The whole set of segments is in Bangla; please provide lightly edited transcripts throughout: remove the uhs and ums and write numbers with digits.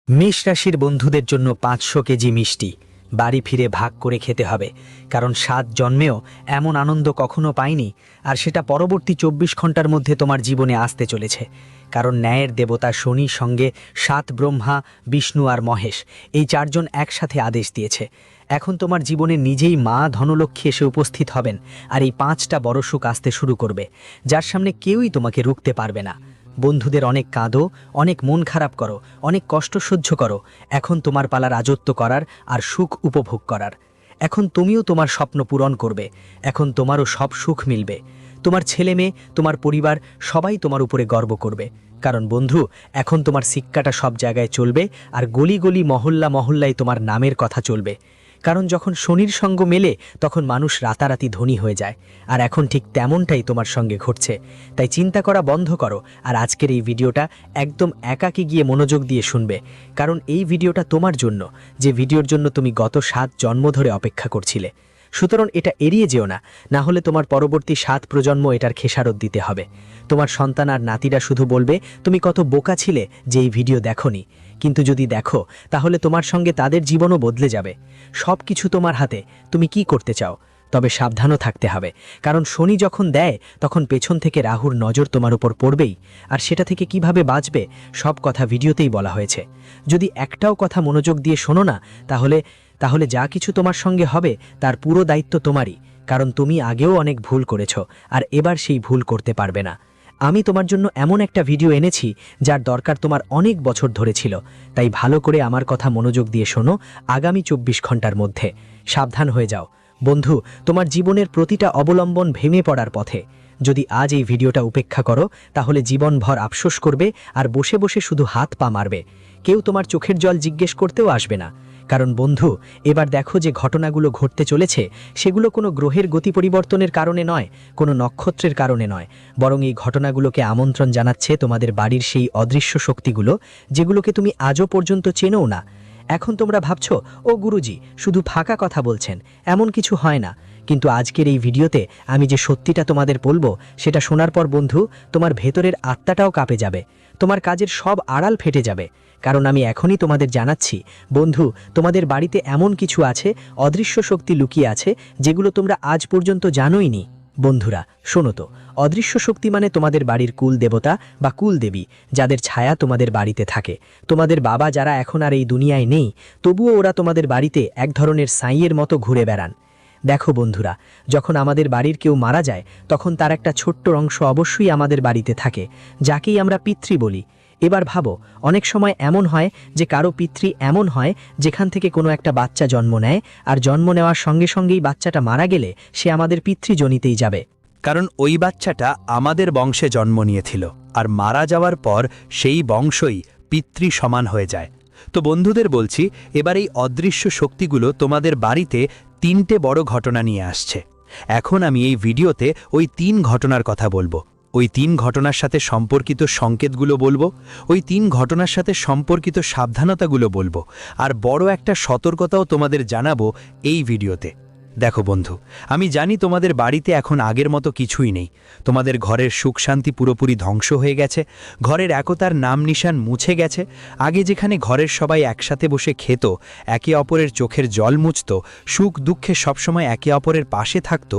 মেষ রাশির বন্ধুদের জন্য ৫০০ কেজি মিষ্টি বাড়ি ফিরে ভাগ করে খেতে হবে, কারণ ৭ জন্মেও এমন আনন্দ কখনো পাইনি। আর সেটা পরবর্তী ২৪ ঘন্টার মধ্যে তোমার জীবনে আসতে চলেছে, কারণ ন্যায়ের দেবতা শনির সঙ্গে ৭ ব্রহ্মা, বিষ্ণু আর মহেশ, এই ৪ জন একসাথে আদেশ দিয়েছে। এখন তোমার জীবনে নিজেই মা ধনলক্ষ্মী এসে উপস্থিত হবেন, আর এই ৫টা বড় সুখ আসতে শুরু করবে, যার সামনে কেউই তোমাকে রুখতে পারবে না। বন্ধুদের অনেক কাঁদো, অনেক মন খারাপ করো, অনেক কষ্ট সহ্য করো। এখন তোমার পালা রাজত্ব করার আর সুখ উপভোগ করার। এখন তুমিও তোমার স্বপ্ন পূরণ করবে, এখন তোমারও সব সুখ মিলবে। তোমার ছেলে মেয়ে, তোমার পরিবার সবাই তোমার উপরে গর্ব করবে, কারণ বন্ধু, এখন তোমার সিক্কাটা সব জায়গায় চলবে, আর গলি গলি মহল্লা মহল্লায় তোমার নামের কথা চলবে। কারণ যখন শনির সঙ্গ মেলে তখন মানুষ রাতারাতি ধনী হয়ে যায়, আর এখন ঠিক তেমনটাই তোমার সঙ্গে ঘটছে। তাই চিন্তা করা বন্ধ করো, আর আজকের এই ভিডিওটা একদম একাকী গিয়ে মনোযোগ দিয়ে শুনবে, কারণ এই ভিডিওটা তোমার জন্য, যে ভিডিওর জন্য তুমি গত ৭ জন্ম ধরে অপেক্ষা করছিলে। সুতরাং এটা এড়িয়ে যেও না, না হলে তোমার পরবর্তী ৭ প্রজন্ম এটার খেসারত দিতে হবে। তোমার সন্তান আর নাতিরা শুধু বলবে তুমি কত বোকা ছিলে যে এই ভিডিও দেখোনি, কিন্তু যদি দেখো তাহলে তোমার সঙ্গে তাদের জীবনও বদলে যাবে। সব কিছু তোমার হাতে, তুমি কি করতে চাও? তবে সাবধানও থাকতে হবে, কারণ শনি যখন দেয় তখন পেছন থেকে রাহুর নজর তোমার উপর পড়বেই, আর সেটা থেকে কিভাবে বাঁচবে সব কথা ভিডিওতেই বলা হয়েছে। যদি একটাও কথা মনোযোগ দিয়ে শোনো না, তাহলে যা কিছু তোমার সঙ্গে হবে তার পুরো দায়িত্ব তোমারই, কারণ তুমি আগেও অনেক ভুল করেছো, আর এবার সেই ভুল করতে পারবে না। আমি তোমার জন্য এমন একটা ভিডিও এনেছি যার দরকার তোমার অনেক বছর ধরে ছিল, তাই ভালো করে আমার কথা মনোযোগ দিয়ে শোনো। আগামী ২৪ ঘন্টার মধ্যে সাবধান হয়ে যাও বন্ধু, তোমার জীবনের প্রতিটা অবলম্বন ভেঙে পড়ার পথে। যদি আজ এই ভিডিওটা উপেক্ষা করো তাহলে জীবনভর আফসোস করবে, আর বসে বসে শুধু হাত পা মারবে। কেউ তোমার চোখের জল জিজ্ঞেস করতেও আসবে না, কারণ বন্ধু, এবার দেখো যে ঘটনাগুলো ঘটতে চলেছে সেগুলো কোনো গ্রহের গতি পরিবর্তনের কারণে নয়, কোনো নক্ষত্রের কারণে নয়, বরং এই ঘটনাগুলোকে আমন্ত্রণ জানাচ্ছে তোমাদের বাড়ির সেই অদৃশ্য শক্তিগুলো, যেগুলোকে তুমি আজও পর্যন্ত চেনোও না। এখন তোমরা ভাবছো, ও গুরুজি শুধু ফাঁকা কথা বলছেন, এমন কিছু হয় না। কিন্তু আজকের এই ভিডিওতে আমি যে সত্যিটা তোমাদের বলবো, সেটা শোনার পর বন্ধু, তোমার ভেতরের আত্মাটাও কাঁপে যাবে, তোমার কাজের সব আড়াল ফেটে যাবে। কারণ আমি এখনই তোমাদের জানাচ্ছি বন্ধু, তোমাদের বাড়িতে এমন কিছু আছে, অদৃশ্য শক্তি লুকিয়ে আছে, যেগুলো তোমরা আজ পর্যন্ত জানোই নি। বন্ধুরা শোনো তো, অদৃশ্য শক্তি মানে তোমাদের বাড়ির কুল দেবতা বা কুল দেবী, যাদের ছায়া তোমাদের বাড়িতে থাকে। তোমাদের বাবা যারা এখন আর এই দুনিয়ায় নেই, তবুও ওরা তোমাদের বাড়িতে এক ধরনের সাইয়ের মতো ঘুরে বেড়ান। দেখো বন্ধুরা, যখন আমাদের বাড়ির কেউ মারা যায় তখন তার একটা ছোট্ট অংশ অবশ্যই আমাদের বাড়িতে থাকে, যাকেই আমরা পিতৃ বলি। এবার ভাবো, অনেক সময় এমন হয় যে কারো পিতৃ এমন হয় যেখান থেকে কোনো একটা বাচ্চা জন্ম নেয়, আর জন্ম নেওয়ার সঙ্গে সঙ্গেই বাচ্চাটা মারা গেলে সে আমাদের পিতৃজনিতেই যাবে, কারণ ওই বাচ্চাটা আমাদের বংশে জন্ম নিয়েছিল, আর মারা যাওয়ার পর সেই বংশই পিতৃ সমান হয়ে যায়। তো বন্ধুদের বলছি, এবার এই অদৃশ্য শক্তিগুলো তোমাদের বাড়িতে ৩টে বড় ঘটনা নিয়ে আসছে। এখন আমি এই ভিডিওতে ওই ৩ ঘটনার কথা বলবো, ওই ৩ ঘটনার সাথে সম্পর্কিত সংকেতগুলো বলবো, ওই ৩ ঘটনার সাথে সম্পর্কিত সাবধানতাগুলো বলবো, আর বড় একটা সতর্কতাও তোমাদের জানাবো এই ভিডিওতে। দেখো বন্ধু, আমি জানি তোমাদের বাড়িতে এখন আগের মতো কিছুই নেই, তোমাদের ঘরের সুখ শান্তি পুরোপুরি ধ্বংস হয়ে গেছে, ঘরের একতার নাম নিশান মুছে গেছে। আগে যেখানে ঘরের সবাই একসাথে বসে খেত, একে অপরের চোখের জল মুছত, সুখ দুঃখে সবসময় একে অপরের পাশে থাকত,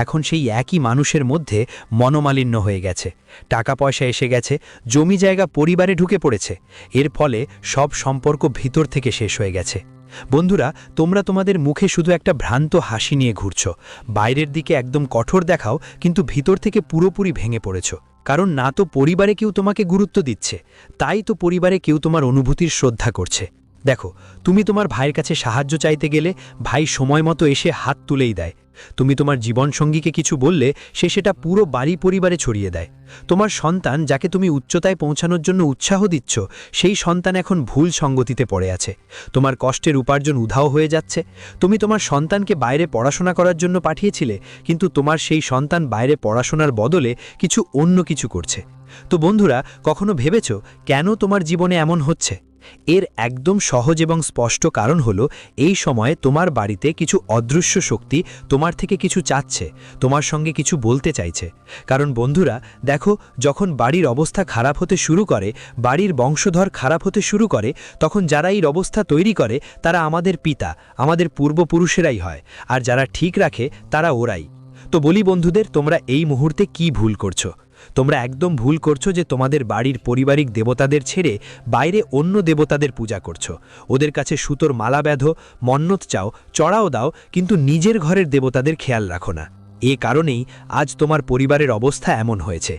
এখন সেই একই মানুষের মধ্যে মনোমালিন্য হয়ে গেছে। টাকা পয়সা এসে গেছে, জমি জায়গা পরিবারে ঢুকে পড়েছে, এর ফলে সব সম্পর্ক ভিতর থেকে শেষ হয়ে গেছে। বন্ধুরা, তোমরা তোমাদের মুখে শুধু একটা ভ্রান্ত হাসি নিয়ে ঘুরছো, বাইরের দিকে একদম কঠোর দেখাও, কিন্তু ভিতর থেকে পুরোপুরি ভেঙে পড়েছো। কারণ না তো পরিবারে কেউ তোমাকে গুরুত্ব দিচ্ছে, তাই তো পরিবারে কেউ তোমার অনুভূতির শ্রদ্ধা করছে। দেখো, তুমি তোমার ভাইয়ের কাছে সাহায্য চাইতে গেলে ভাই সময় মতো এসে হাত তুলেই দেয়। তুমি তোমার জীবনসঙ্গীকে কিছু বললে সে সেটা পুরো বাড়ি পরিবারে ছড়িয়ে দেয়। তোমার সন্তান, যাকে তুমি উচ্চতায় পৌঁছানোর জন্য উৎসাহ দিচ্ছ, সেই সন্তান এখন ভুল সঙ্গতিতে পড়ে আছে। তোমার কষ্টের উপার্জন উধাও হয়ে যাচ্ছে। তুমি তোমার সন্তানকে বাইরে পড়াশোনা করার জন্য পাঠিয়েছিলে, কিন্তু তোমার সেই সন্তান বাইরে পড়াশোনার বদলে অন্য কিছু করছে। তো বন্ধুরা, কখনো ভেবেছো কেন তোমার জীবনে এমন হচ্ছে? এর একদম সহজ এবং স্পষ্ট কারণ হলো এই সময়ে তোমার বাড়িতে কিছু অদৃশ্য শক্তি তোমার থেকে কিছু চাচ্ছে, তোমার সঙ্গে কিছু বলতে চাইছে। কারণ বন্ধুরা দেখো, যখন বাড়ির অবস্থা খারাপ হতে শুরু করে, বাড়ির বংশধর খারাপ হতে শুরু করে, তখন যারা এই অবস্থা তৈরি করে তারা আমাদের পিতা, আমাদের পূর্বপুরুষেরাই হয়, আর যারা ঠিক রাখে তারা ওরাই। তো বলি বন্ধুদের, তোমরা এই মুহূর্তে কি ভুল করছো? তোমরা একদম ভুল করছো যে তোমাদের বাড়ির পারিবারিক দেবতাদের ছেড়ে বাইরে অন্য দেবতাদের পূজা করছো। ওদের কাছে সুতোর মালা বেঁধো, মন্নত চাও, চড়াও দাও, কিন্তু নিজের ঘরের দেবতাদের খেয়াল রাখো না। এ কারণেই আজ তোমার পরিবারের অবস্থা এমন হয়েছে।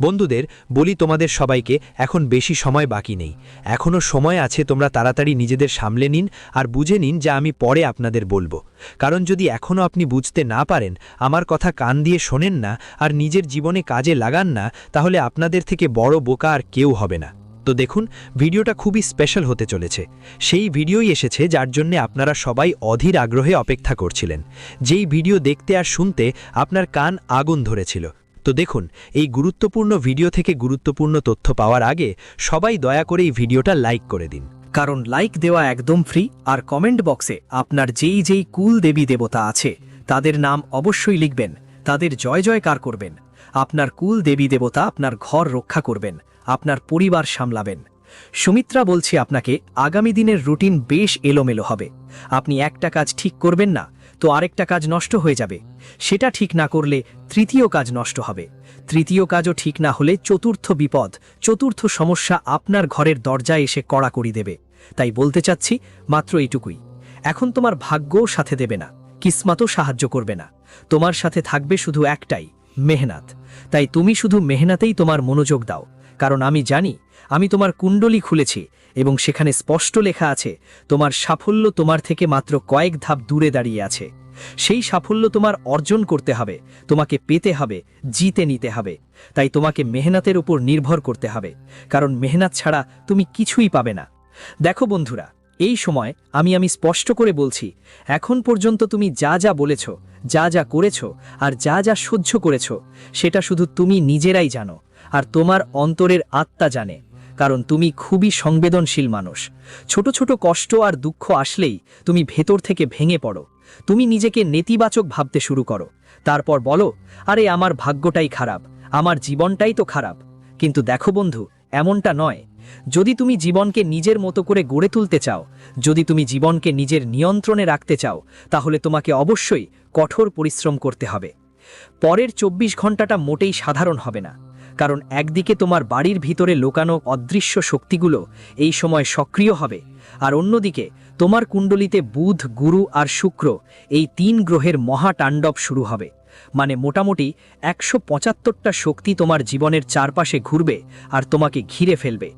বন্ধুদের বলি, তোমাদের সবাইকে এখন বেশি সময় বাকি নেই, এখনও সময় আছে। তোমরা তাড়াতাড়ি নিজেদের সামলে নিন আর বুঝে নিন যা আমি পরে আপনাদের বলবো। কারণ যদি এখনও আপনি বুঝতে না পারেন, আমার কথা কান দিয়ে শোনেন না আর নিজের জীবনে কাজে লাগান না, তাহলে আপনাদের থেকে বড় বোকা আর কেউ হবে না। তো দেখুন, ভিডিওটা খুবই স্পেশাল হতে চলেছে। সেই ভিডিওই এসেছে যার জন্য আপনারা সবাই অধীর আগ্রহে অপেক্ষা করছিলেন, যেই ভিডিও দেখতে আর শুনতে আপনার কান আগুন ধরেছিল। তো দেখুন, এই গুরুত্বপূর্ণ ভিডিও থেকে গুরুত্বপূর্ণ তথ্য পাওয়ার আগে সবাই দয়া করে এই ভিডিওটা লাইক করে দিন। কারণ লাইক দেওয়া একদম ফ্রি। আর কমেন্ট বক্সে আপনার যেই কুল দেবী দেবতা আছে তাদের নাম অবশ্যই লিখবেন, তাদের জয় জয়কার করবেন। আপনার কুল দেবী দেবতা আপনার ঘর রক্ষা করবেন, আপনার পরিবার সামলাবেন। সুমিত্রা বলছি আপনাকে, আগামী দিনের রুটিন বেশ এলোমেলো হবে। আপনি একটা কাজ ঠিক করবেন না তো আরেকটা কাজ নষ্ট হয়ে যাবে, সেটা ঠিক না করলে তৃতীয় কাজ নষ্ট হবে, তৃতীয় কাজও ঠিক না হলে চতুর্থ বিপদ, চতুর্থ সমস্যা আপনার ঘরের দরজায় এসে কড়াকড়ি দেবে। তাই বলতে চাচ্ছি মাত্র এইটুকুই, এখন তোমার ভাগ্যও সাথে দেবে না, কিসমতও সাহায্য করবে না, তোমার সাথে থাকবে শুধু একটাই, মেহনত। তাই তুমি শুধু মেহনতেই তোমার মনোযোগ দাও। কারণ আমি জানি, আমি তোমার কুণ্ডলী খুলেছি এবং সেখানে স্পষ্ট লেখা আছে তোমার সাফল্য তোমার থেকে মাত্র কয়েক ধাপ দূরে দাঁড়িয়ে আছে। সেই সাফল্য তোমার অর্জন করতে হবে, তোমাকে পেতে হবে, জিতে নিতে হবে। তাই তোমাকে মেহনতের উপর নির্ভর করতে হবে, কারণ মেহনত ছাড়া তুমি কিছুই পাবে না। দেখো বন্ধুরা, এই সময় আমি স্পষ্ট করে বলছি, এখন পর্যন্ত তুমি যা যা বলেছ, যা যা করেছ আর যা যা সহ্য করেছ, সেটা শুধু তুমি নিজেরাই জানো আর তোমার অন্তরের আত্মা জানে। কারণ তুমি খুবই সংবেদনশীল মানুষ। ছোট ছোট কষ্ট আর দুঃখ আসলেই তুমি ভেতর থেকে ভেঙে পড়ো। তুমি নিজেকে নেতিবাচক ভাবতে শুরু করো, তারপর বলো, আরে আমার ভাগ্যটাই খারাপ, আমার জীবনটাই তো খারাপ। কিন্তু দেখো বন্ধু, এমনটা নয়। যদি তুমি জীবনকে নিজের মতো করে গড়ে তুলতে চাও, যদি তুমি জীবনকে নিজের নিয়ন্ত্রণে রাখতে চাও, তাহলে তোমাকে অবশ্যই কঠোর পরিশ্রম করতে হবে। পরের 24 ঘন্টাটা মোটেই সাধারণ হবে না। কারণ একদিকে তোমার বাড়ির ভিতরে লুকানো অদৃশ্য শক্তিগুলো এই সময় সক্রিয় হবে, আর অন্যদিকে তোমার কুণ্ডলিতে বুধ, গুরু আর শুক্র, এই 3 গ্রহের মহাতাণ্ডব শুরু হবে। মানে মোটামুটি 175টা শক্তি তোমার জীবনের চারপাশে ঘুরবে আর তোমাকে ঘিরে ফেলবে।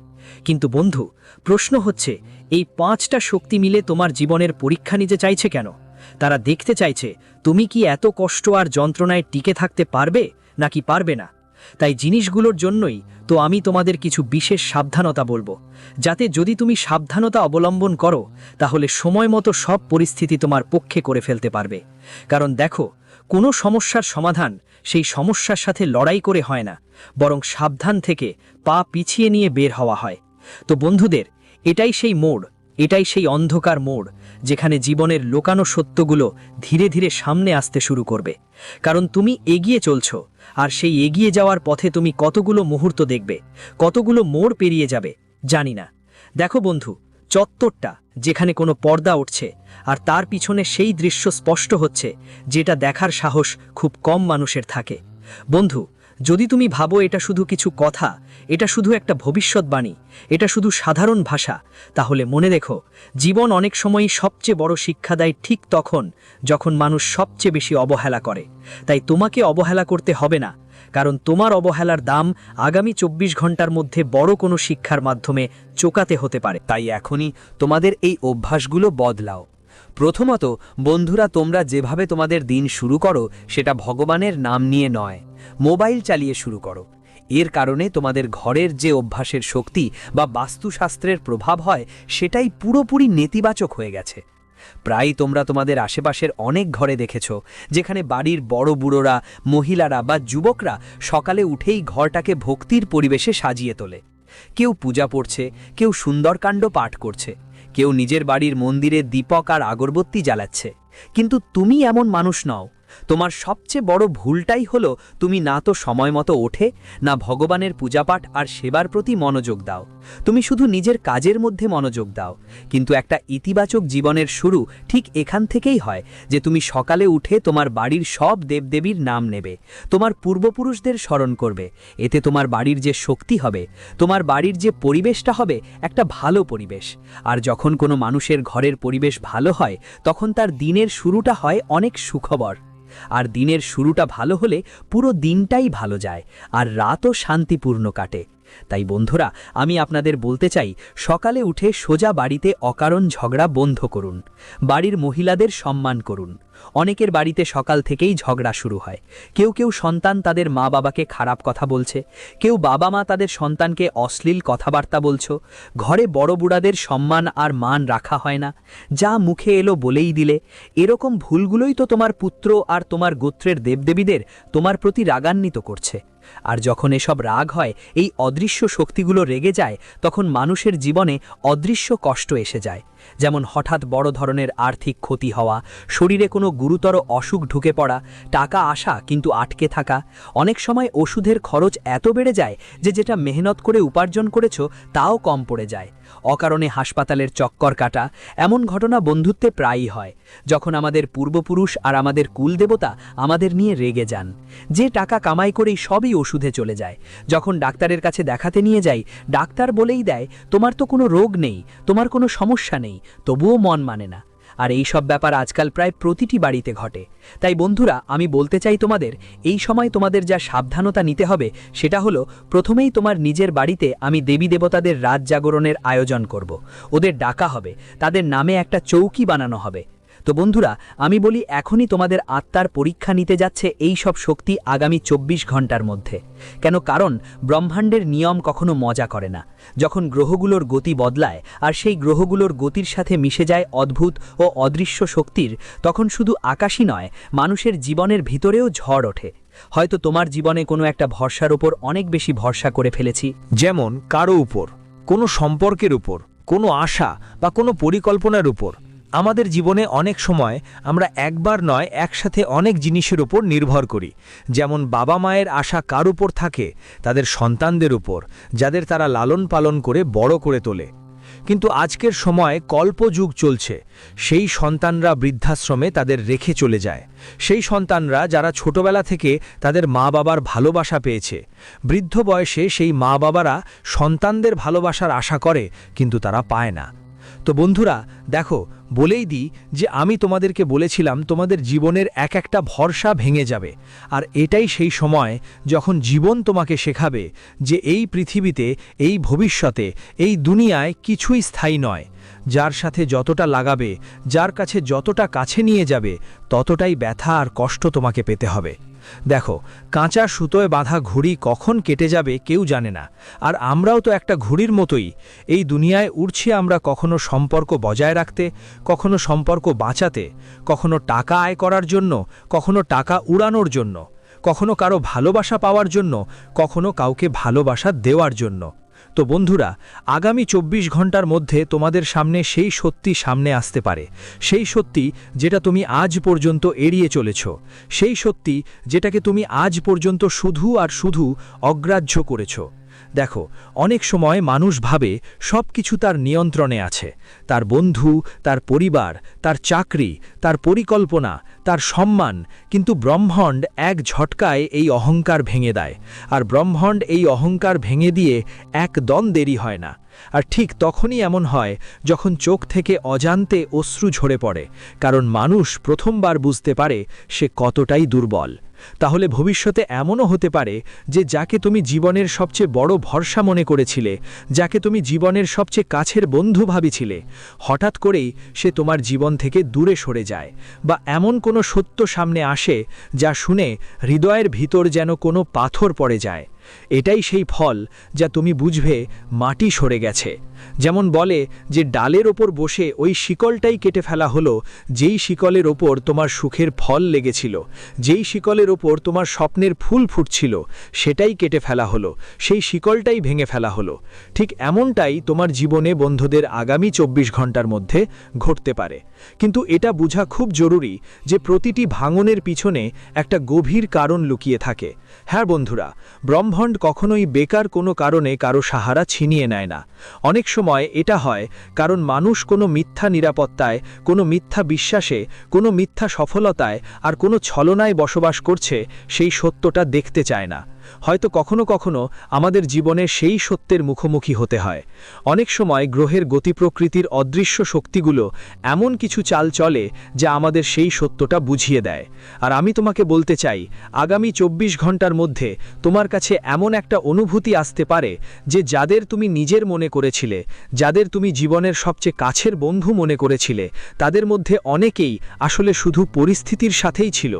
কিন্তু বন্ধু, প্রশ্ন হচ্ছে, এই 5টা শক্তি মিলে তোমার জীবনের পরীক্ষা নিতে চাইছে কেন? তারা দেখতে চাইছে তুমি কি এত কষ্ট আর যন্ত্রণায় টিকে থাকতে পারবে নাকি পারবে না। তাই জিনিসগুলোর জন্যই তো আমি তোমাদের কিছু বিশেষ সাবধানতা বলবো, যাতে যদি তুমি সাবধানতা অবলম্বন করো, তাহলে সময় মতো সব পরিস্থিতি তোমার পক্ষে করে ফেলতে পারবে। কারণ দেখো, কোনো সমস্যার সমাধান সেই সমস্যার সাথে লড়াই করে হয় না, বরং সাবধান থেকে পা পিছিয়ে নিয়ে বের হওয়া হয়। তো বন্ধুদের, এটাই সেই মোড়, এটাই সেই অন্ধকার মোড়, যেখানে জীবনের লুকানো সত্যগুলো ধীরে ধীরে সামনে আসতে শুরু করবে। কারণ তুমি এগিয়ে চলছো, আর সেই এগিয়ে যাওয়ার পথে তুমি কতগুলো মুহূর্ত দেখবে, কতগুলো মোড় পেরিয়ে যাবে জানি না। দেখো বন্ধু, চত্বরটা যেখানে কোনো পর্দা উঠছে, আর তার পিছনে সেই দৃশ্য স্পষ্ট হচ্ছে যেটা দেখার সাহস খুব কম মানুষের থাকে। বন্ধু, যদি তুমি ভাবো এটা শুধু কিছু কথা, এটা শুধু একটা ভবিষ্যৎবাণী, এটা শুধু সাধারণ ভাষা, তাহলে মনে রেখো, জীবন অনেক সময়ই সবচেয়ে বড় শিক্ষা দেয় ঠিক তখন যখন মানুষ সবচেয়ে বেশি অবহেলা করে। তাই তোমাকে অবহেলা করতে হবে না, কারণ তোমার অবহেলার দাম আগামী 24 ঘন্টার মধ্যে বড় কোনো শিক্ষার মাধ্যমে চোকাতে হতে পারে। তাই এখনই তোমাদের এই অভ্যাসগুলো বদলাও। প্রথমত বন্ধুরা, তোমরা যেভাবে তোমাদের দিন শুরু করো সেটা ভগবানের নাম নিয়ে নয়, মোবাইল চালিয়ে শুরু করো। এর কারণে তোমাদের ঘরের যে অভ্যাসের শক্তি বা বাস্তুশাস্ত্রের প্রভাব হয়, সেটাই পুরোপুরি নেতিবাচক হয়ে গেছে। প্রায় তোমরা তোমাদের আশেপাশের অনেক ঘরে দেখেছ, যেখানে বাড়ির বড় বুড়োরা, মহিলারা বা যুবকরা সকালে উঠেই ঘরটাকে ভক্তির পরিবেশে সাজিয়ে তোলে। কেউ পূজা পড়ছে, কেউ সুন্দরকাণ্ড পাঠ করছে, কেউ নিজের বাড়ির মন্দিরে দীপক আর আগরবত্তি জ্বালাচ্ছে। কিন্তু তুমি এমন মানুষ নও। তোমার সবচেয়ে বড় ভুলটাই হলো তুমি না তো সময় মতো ওঠে, না ভগবানের পূজাপাঠ আর সেবার প্রতি মনোযোগ দাও। তুমি শুধু নিজের কাজের মধ্যে মনোযোগ দাও। কিন্তু একটা ইতিবাচক জীবনের শুরু ঠিক এখান থেকেই হয়, যে তুমি সকালে উঠে তোমার বাড়ির সব দেবদেবীর নাম নেবে, তোমার পূর্বপুরুষদের স্মরণ করবে। এতে তোমার বাড়ির যে শক্তি হবে, তোমার বাড়ির যে পরিবেশটা হবে একটা ভালো পরিবেশ। আর যখন কোনো মানুষের ঘরের পরিবেশ ভালো হয়, তখন তার দিনের শুরুটা হয় অনেক সুখবর। আর দিনের শুরুটা ভালো হলে পুরো দিনটাই ভালো যায়, আর রাতও শান্তিপূর্ণ কাটে। তাই বন্ধুরা, আমি আপনাদের বলতে চাই, সকালে উঠে সোজা বাড়িতে অকারণ ঝগড়া বন্ধ করুন। বাড়ির মহিলাদের সম্মান করুন। অনেকের বাড়িতে সকাল থেকেই ঝগড়া শুরু হয়। কেউ কেউ সন্তান তাদের মা বাবাকে খারাপ কথা বলছে, কেউ বাবা মা তাদের সন্তানকে অশ্লীল কথাবার্তা বলছো। ঘরে বড় বুড়াদের সম্মান আর মান রাখা হয় না, যা মুখে এলো বলেই দিলে। এরকম ভুলগুলোই তো তোমার পুত্র আর তোমার গোত্রের দেবদেবীদের তোমার প্রতি রাগান্বিত করছে। আর যখন এসব রাগ হয়, এই অদৃশ্য শক্তিগুলো রেগে যায়, তখন মানুষের জীবনে অদৃশ্য কষ্ট এসে যায়। যেমন হঠাৎ বড় ধরনের আর্থিক ক্ষতি হওয়া, শরীরে কোনো গুরুতর অসুখ ঢুকে পড়া, টাকা আসা কিন্তু আটকে থাকা। অনেক সময় ওষুধের খরচ এত বেড়ে যায় যে যেটা মেহনত করে উপার্জন করেছো তাও কম পড়ে যায়। অকারণে হাসপাতালের চক্কর কাটা, এমন ঘটনা বন্ধুত্বে প্রায়ই হয়। যখন আমাদের পূর্বপুরুষ আর আমাদের কুলদেবতা আমাদের নিয়ে রেগে যান, যে টাকা কামাই করেই সবই ওষুধে চলে যায়। যখন ডাক্তারের কাছে দেখাতে নিয়ে যাই, ডাক্তার বলেই দেয় তোমার তো কোনো রোগ নেই, তোমার কোনো সমস্যা নেই, তবুও মন মানে না। আর এই সব ব্যাপার আজকাল প্রায় প্রতিটি বাড়িতে ঘটে। তাই বন্ধুরা, আমি বলতে চাই তোমাদের, এই সময় তোমাদের যা সাবধানতা নিতে হবে সেটা হলো, প্রথমেই তোমার নিজের বাড়িতে আমি দেবী দেবতাদের রাত জাগরণের আয়োজন করব। ওদের ডাকা হবে, তাদের নামে একটা চৌকি বানানো হবে। তো বন্ধুরা, আমি বলি, এখনই তোমাদের আত্মার পরীক্ষা নিতে যাচ্ছে এই সব শক্তি আগামী 24 ঘন্টার মধ্যে। কেন? কারণ ব্রহ্মাণ্ডের নিয়ম কখনো মজা করে না। যখন গ্রহগুলোর গতি বদলায় আর সেই গ্রহগুলোর গতির সাথে মিশে যায় অদ্ভুত ও অদৃশ্য শক্তির, তখন শুধু আকাশই নয়, মানুষের জীবনের ভিতরেও ঝড় ওঠে। হয়তো তোমার জীবনে কোনো একটা ভরসার উপর অনেক বেশি ভরসা করে ফেলেছি, যেমন কারো উপর, কোনো সম্পর্কের উপর, কোনো আশা বা কোনো পরিকল্পনার উপর। আমাদের জীবনে অনেক সময় আমরা একবার নয়, একসাথে অনেক জিনিসের উপর নির্ভর করি। যেমন বাবা মায়ের আশা কার উপর থাকে? তাদের সন্তানদের উপর, যাদের তারা লালন পালন করে বড় করে তোলে। কিন্তু আজকের সময় কল্পযুগ চলছে। সেই সন্তানরা বৃদ্ধাশ্রমে তাদের রেখে চলে যায়। সেই সন্তানরা যারা ছোটবেলা থেকে তাদের মা বাবার ভালোবাসা পেয়েছে, বৃদ্ধ বয়সে সেই মা বাবারা সন্তানদের ভালোবাসার আশা করে, কিন্তু তারা পায় না। তো বন্ধুরা দেখো, বলেই দিই যে আমি তোমাদেরকে বলেছিলাম তোমাদের জীবনের এক একটা ভরসা ভেঙে যাবে। আর এটাই সেই সময় যখন জীবন তোমাকে শেখাবে যে এই পৃথিবীতে, এই ভবিষ্যতে, এই দুনিয়ায় কিছুই স্থায়ী নয়। যার সাথে যতটা লাগাবে, যার কাছে যতটা কাছে নিয়ে যাবে, ততটাই ব্যথা আর কষ্ট তোমাকে পেতে হবে। দেখো, কাঁচা সুতোয় বাঁধা ঘুড়ি কখন কেটে যাবে কেউ জানে না। আর আমরাও তো একটা ঘুড়ির মতোই। এই দুনিয়ায় উড়ছি আমরা, কখনো সম্পর্ক বজায় রাখতে, কখনো সম্পর্ক বাঁচাতে, কখনো টাকা আয় করার জন্য, কখনো টাকা উড়ানোর জন্য, কখনো কারো ভালোবাসা পাওয়ার জন্য, কখনো কাউকে ভালোবাসা দেওয়ার জন্য। তো বন্ধুরা, আগামী 24 ঘন্টার মধ্যে তোমাদের সামনে সেই সত্যি সামনে আসতে পারে। সেই সত্যি যেটা তুমি আজ পর্যন্ত এড়িয়ে চলেছ, সেই সত্যি যেটাকে তুমি আজ পর্যন্ত শুধু আর শুধু অগ্রাহ্য করেছ। দেখো, অনেক সময় মানুষ ভাবে সব কিছু তার নিয়ন্ত্রণে আছে। তার বন্ধু, তার পরিবার, তার চাকরি, তার পরিকল্পনা, তার সম্মান। কিন্তু ব্রহ্মাণ্ড এক ঝটকায় এই অহংকার ভেঙে দেয়। আর ব্রহ্মাণ্ড এই অহংকার ভেঙে দিয়ে একদম দেরি হয় না। আর ঠিক তখনই এমন হয় যখন চোখ থেকে অজান্তে অশ্রু ঝরে পড়ে। কারণ মানুষ প্রথমবার বুঝতে পারে সে কতটাই দুর্বল। তাহলে ভবিষ্যতে এমনও হতে পারে যে যাকে তুমি জীবনের সবচেয়ে বড় ভরসা মনে করেছিলে, যাকে তুমি জীবনের সবচেয়ে কাছের বন্ধু ভাবিছিলে, হঠাৎ করেই সে তোমার জীবন থেকে দূরে সরে যায়। বা এমন কোনো সত্য সামনে আসে যা শুনে হৃদয়ের ভিতর যেন কোনো পাথর পড়ে যায়। এটাই সেই ফল যা তুমি বুঝবে মাটি সরে গেছে। যেমন বলে যে ডালের ওপর বসে ওই শিকলটাই কেটে ফেলা হলো, যেই শিকলের ওপর তোমার সুখের ফল লেগেছিল, যেই শিকলের ওপর তোমার স্বপ্নের ফুল ফুটছিল, সেটাই কেটে ফেলা হলো, সেই শিকলটাই ভেঙে ফেলা হলো। ঠিক এমনটাই তোমার জীবনে বন্ধুদের আগামী 24 ঘন্টার মধ্যে ঘটতে পারে। কিন্তু এটা বোঝা খুব জরুরি যে প্রতিটি ভাঙনের পিছনে একটা গভীর কারণ লুকিয়ে থাকে। হ্যাঁ বন্ধুরা, ব্রহ্মাণ্ড কখনোই বেকার কোনো কারণে কারো সাহারা ছিনিয়ে নেয় না। অনেক সময় এটা হয় কারণ মানুষ কোনো মিথ্যা নিরাপত্তায়, কোনো মিথ্যা বিশ্বাসে, কোনো মিথ্যা সফলতায় আর কোনো ছলনায় বসবাস করছে, সেই সত্যটা দেখতে চায় না। হয়তো কখনো কখনো আমাদের জীবনে সেই সত্যের মুখোমুখি হতে হয়। অনেক সময় গ্রহের গতি প্রকৃতির অদৃশ্য শক্তিগুলো এমন কিছু চাল চলে যা আমাদের সেই সত্যটা বুঝিয়ে দেয়। আর আমি তোমাকে বলতে চাই, আগামী 24 ঘন্টার মধ্যে তোমার কাছে এমন একটা অনুভূতি আসতে পারে যে যাদের তুমি নিজের মনে করেছিলে, যাদের তুমি জীবনের সবচেয়ে কাছের বন্ধু মনে করেছিলে, তাদের মধ্যে অনেকেই আসলে শুধু পরিস্থিতির সাথেই ছিল,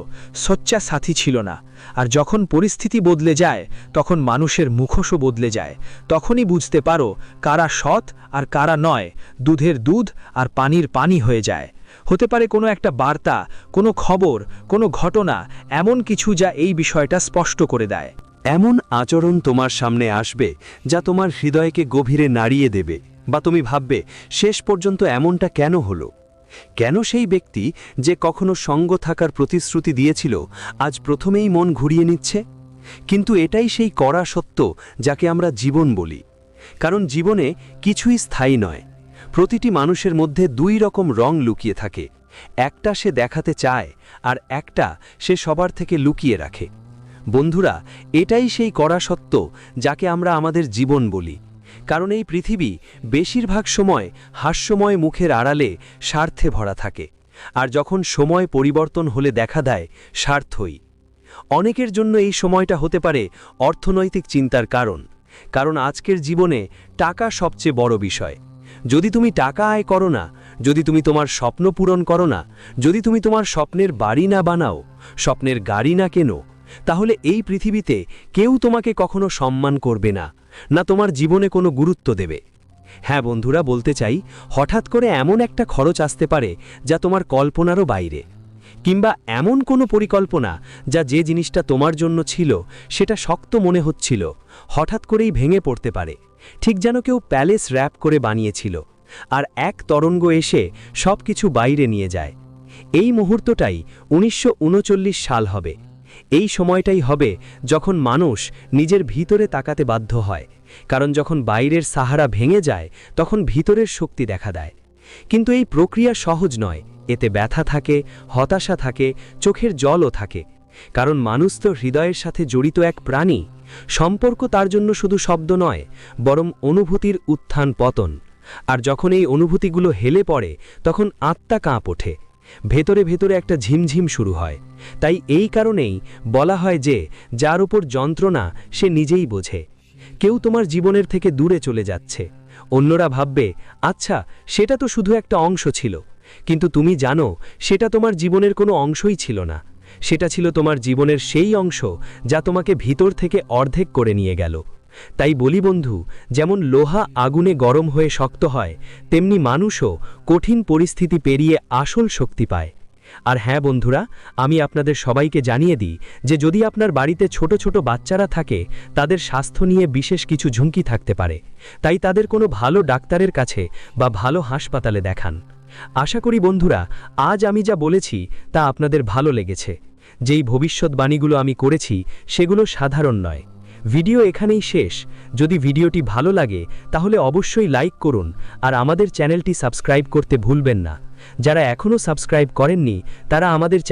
সচ্চা সাথী ছিল না। আর যখন পরিস্থিতি বদলে যায়, তখন মানুষের মুখোশও বদলে যায়। তখনই বুঝতে পারো কারা সৎ আর কারা নয়, দুধের দুধ আর পানির পানি হয়ে যায়। হতে পারে কোনো একটা বার্তা, কোনো খবর, কোনো ঘটনা, এমন কিছু যা এই বিষয়টা স্পষ্ট করে দেয়। এমন আচরণ তোমার সামনে আসবে যা তোমার হৃদয়কে গভীরে নাড়িয়ে দেবে, বা তুমি ভাববে শেষ পর্যন্ত এমনটা কেন হলো? কেন সেই ব্যক্তি যে কখনো সঙ্গ থাকার প্রতিশ্রুতি দিয়েছিল আজ প্রথমেই মন ঘুরিয়ে নিচ্ছে? কিন্তু এটাই সেই কড়া সত্য যাকে আমরা জীবন বলি। কারণ জীবনে কিছুই স্থায়ী নয়। প্রতিটি মানুষের মধ্যে দুই রকম রং লুকিয়ে থাকে, একটা সে দেখাতে চায় আর একটা সে সবার থেকে লুকিয়ে রাখে। বন্ধুরা, এটাই সেই কড়া সত্য যাকে আমরা আমাদের জীবন বলি। কারণ এই পৃথিবী বেশিরভাগ সময় হাস্যময় মুখের আড়ালে স্বার্থে ভরা থাকে, আর যখন সময় পরিবর্তন হলে দেখা দেয় স্বার্থই। অনেকের জন্য এই সময়টা হতে পারে অর্থনৈতিক চিন্তার কারণ আজকের জীবনে টাকা সবচেয়ে বড় বিষয়। যদি তুমি টাকা আয় করো না, যদি তুমি তোমার স্বপ্ন পূরণ করো না, যদি তুমি তোমার স্বপ্নের বাড়ি না বানাও, স্বপ্নের গাড়ি না কেনো, তাহলে এই পৃথিবীতে কেউ তোমাকে কখনো সম্মান করবে না, না তোমার জীবনে কোনো গুরুত্ব দেবে। হ্যাঁ বন্ধুরা, বলতে চাই, হঠাৎ করে এমন একটা খরচ আসতে পারে যা তোমার কল্পনারও বাইরে, কিংবা এমন কোনো পরিকল্পনা যা যে জিনিসটা তোমার জন্য ছিল সেটা শক্ত মনে হচ্ছিল, হঠাৎ করেই ভেঙে পড়তে পারে, ঠিক যেন কেউ প্যালেস র্যাপ করে বানিয়েছিল আর এক তরঙ্গ এসে সব কিছু বাইরে নিয়ে যায়। এই মুহূর্তটাই 1939 সাল হবে। এই সময়টাই হবে যখন মানুষ নিজের ভিতরে তাকাতে বাধ্য হয়, কারণ যখন বাইরের সাহারা ভেঙে যায় তখন ভিতরের শক্তি দেখা দেয়। কিন্তু এই প্রক্রিয়া সহজ নয়, এতে ব্যথা থাকে, হতাশা থাকে, চোখের জলও থাকে। কারণ মানুষ তো হৃদয়ের সাথে জড়িত এক প্রাণী। সম্পর্ক তার জন্য শুধু শব্দ নয়, বরং অনুভূতির উত্থান পতন। আর যখন এই অনুভূতিগুলো হেলে পড়ে তখন আত্মা কাঁপ ওঠে, ভেতরে ভেতরে একটা ঝিমঝিম শুরু হয়। তাই এই কারণেই বলা হয় যে যার উপর যন্ত্রণা সে নিজেই বোঝে। কেউ তোমার জীবনের থেকে দূরে চলে যাচ্ছে, অন্যরা ভাববে আচ্ছা সেটা তো শুধু একটা অংশ ছিল, কিন্তু তুমি জানো সেটা তোমার জীবনের কোনো অংশই ছিল না। সেটা ছিল তোমার জীবনের সেই অংশ যা তোমাকে ভিতর থেকে অর্ধেক করে নিয়ে গেল। তাই বলি বন্ধু, যেমন লোহা আগুনে গরম হয়ে শক্ত হয়, তেমনি মানুষও কঠিন পরিস্থিতি পেরিয়ে আসল শক্তি পায়। আর হ্যাঁ বন্ধুরা, আমি আপনাদের সবাইকে জানিয়ে দিই যে যদি আপনার বাড়িতে ছোট ছোট বাচ্চারা থাকে, তাদের স্বাস্থ্য নিয়ে বিশেষ কিছু ঝুঁকি থাকতে পারে। তাই তাদের কোনো ভালো ডাক্তারের কাছে বা ভালো হাসপাতালে দেখান। আশা করি বন্ধুরা, আজ আমি যা বলেছি তা আপনাদের ভালো লেগেছে। যেই ভবিষ্যৎবাণীগুলো আমি করেছি সেগুলো সাধারণ নয়। ভিডিও এখানেই শেষ। যদি ভিডিওটি ভালো লাগে তাহলে অবশ্যই লাইক করুন আর আমাদের চ্যানেলটি সাবস্ক্রাইব করতে ভুলবেন না। যারা এখনও সাবস্ক্রাইব করেননি তারা আমাদের